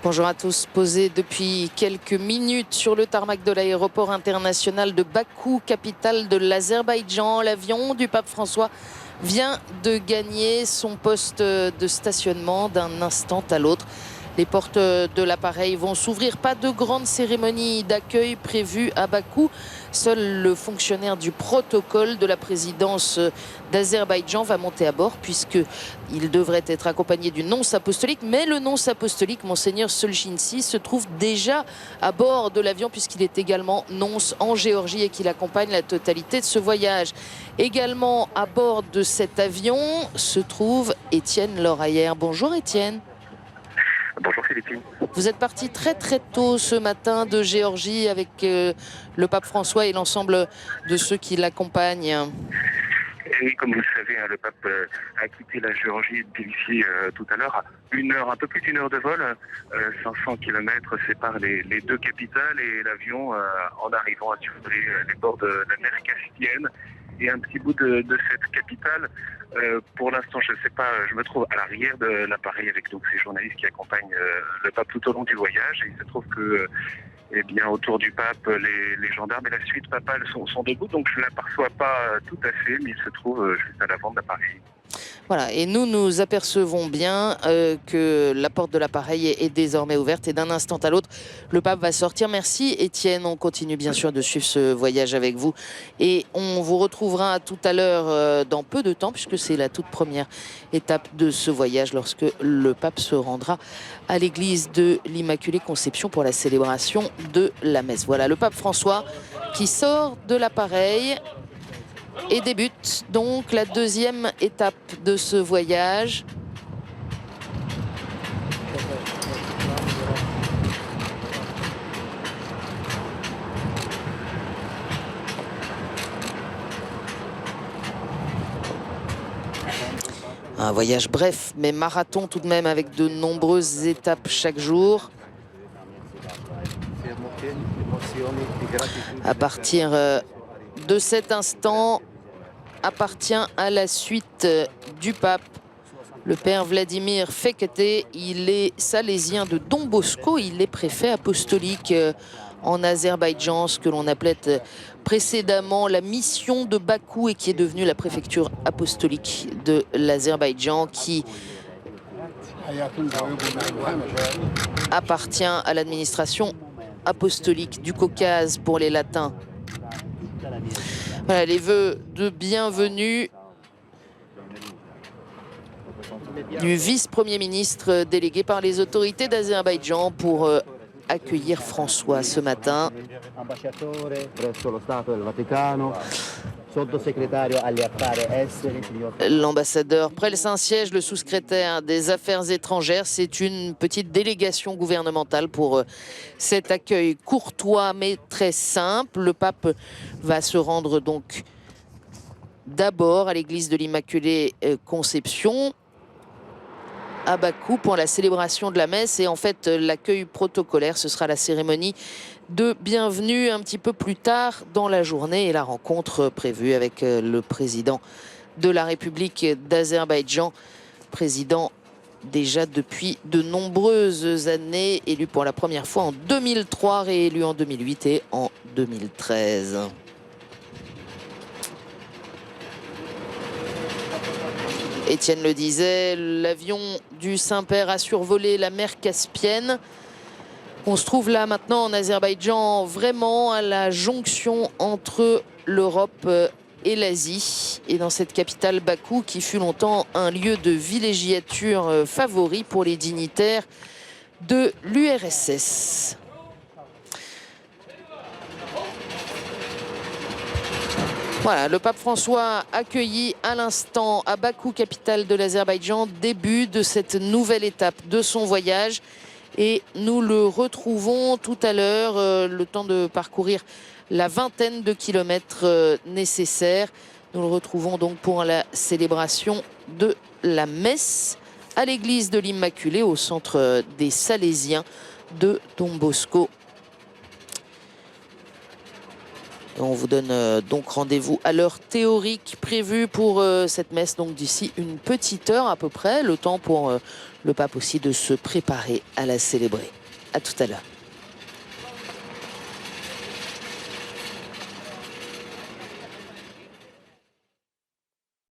Bonjour à tous. Posé depuis quelques minutes sur le tarmac de l'aéroport international de Bakou, capitale de l'Azerbaïdjan, l'avion du pape François vient de gagner son poste de stationnement d'un instant à l'autre. Les portes de l'appareil vont s'ouvrir. Pas de grande cérémonie d'accueil prévue à Bakou. Seul le fonctionnaire du protocole de la présidence d'Azerbaïdjan va monter à bord puisqu'il devrait être accompagné du nonce apostolique. Mais le nonce apostolique, Monseigneur Solchinsi, se trouve déjà à bord de l'avion puisqu'il est également nonce en Géorgie et qu'il accompagne la totalité de ce voyage. Également à bord de cet avion se trouve Étienne Loraillère. Bonjour Étienne. Bonjour Philippine. Vous êtes parti très tôt ce matin de Géorgie avec le pape François et l'ensemble de ceux qui l'accompagnent. Et comme vous le savez, le pape a quitté la Géorgie et ici tout à l'heure. Un peu plus d'une heure de vol, 500 km séparent les deux capitales et l'avion, en arrivant à survoler les bords de la mer Caspienne et un petit bout de cette capitale. Pour l'instant, je ne sais pas, je me trouve à l'arrière de l'appareil avec donc ces journalistes qui accompagnent le pape tout au long du voyage. Et il se trouve que, autour du pape, les gendarmes et la suite papale sont debout. Donc je ne l'aperçois pas tout à fait, mais il se trouve juste à l'avant de l'appareil. Voilà, et nous apercevons bien que la porte de l'appareil est désormais ouverte et d'un instant à l'autre, le pape va sortir. Merci Étienne, on continue bien sûr de suivre ce voyage avec vous et on vous retrouvera tout à l'heure dans peu de temps puisque c'est la toute première étape de ce voyage lorsque le pape se rendra à l'église de l'Immaculée Conception pour la célébration de la messe. Voilà, le pape François qui sort de l'appareil et débute donc la deuxième étape de ce voyage. Un voyage bref, mais marathon tout de même avec de nombreuses étapes chaque jour. À partir de cet instant, appartient à la suite du pape, le père Vladimir Fekete. Il est salésien de Don Bosco, il est préfet apostolique en Azerbaïdjan, ce que l'on appelait précédemment la mission de Bakou et qui est devenue la préfecture apostolique de l'Azerbaïdjan, qui appartient à l'administration apostolique du Caucase pour les latins. Voilà les vœux de bienvenue du vice-premier ministre délégué par les autorités d'Azerbaïdjan pour accueillir François ce matin. L'ambassadeur près le Saint-Siège, le sous-secrétaire des Affaires étrangères, c'est une petite délégation gouvernementale pour cet accueil courtois mais très simple. Le pape va se rendre donc d'abord à l'église de l'Immaculée Conception à Bakou pour la célébration de la messe et en fait l'accueil protocolaire, ce sera la cérémonie de bienvenue un petit peu plus tard dans la journée et la rencontre prévue avec le président de la République d'Azerbaïdjan, président déjà depuis de nombreuses années, élu pour la première fois en 2003, réélu en 2008 et en 2013. Étienne le disait, l'avion du Saint-Père a survolé la mer Caspienne. On se trouve là maintenant en Azerbaïdjan, vraiment à la jonction entre l'Europe et l'Asie. Et dans cette capitale Bakou, qui fut longtemps un lieu de villégiature favori pour les dignitaires de l'URSS. Voilà, le pape François accueilli à l'instant à Bakou, capitale de l'Azerbaïdjan, début de cette nouvelle étape de son voyage. Et nous le retrouvons tout à l'heure, le temps de parcourir la vingtaine de kilomètres nécessaires. Nous le retrouvons donc pour la célébration de la messe à l'église de l'Immaculée, au centre des Salésiens de Don Bosco. Et on vous donne donc rendez-vous à l'heure théorique prévue pour cette messe, donc d'ici une petite heure à peu près, le temps pour le pape aussi de se préparer à la célébrer. À tout à l'heure.